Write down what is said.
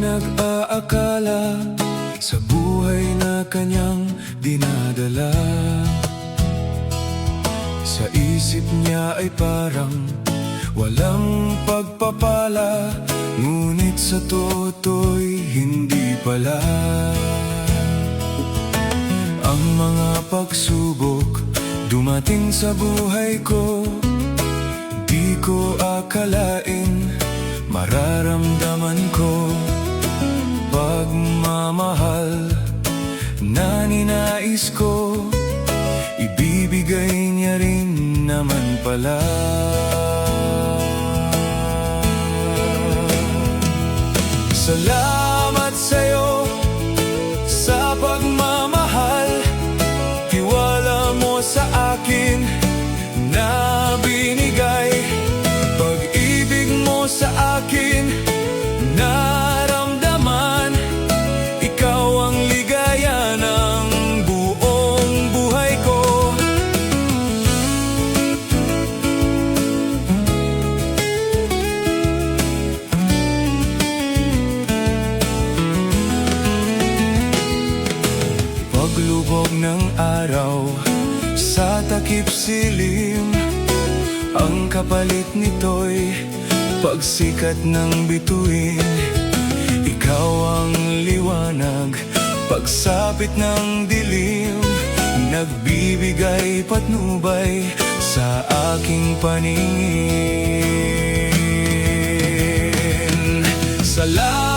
nag-aakala sa buhay na kanyang dinadala. Sa isip niya ay parang walang pagpapala, ngunit sa totoo'y hindi pala. Ang mga pagsubok dumating sa buhay ko, di ko akalain mararamdaman ko. Pagmamahal na ninais ko, ibibigay niya rin naman pala. Salamat sa'yo sa pagmamahal, tiwala mo sa akin na binigay. Pag-ibig mo sa akin naramdaman, ikaw ang ligaya ng buong buhay ko. Paglubog ng araw sa takip silim, ang kapalit nito'y pagsikat ng bituin. Ikaw ang liwanag, pagsapit ng dilim, nagbibigay patnubay sa aking paningin. Salamat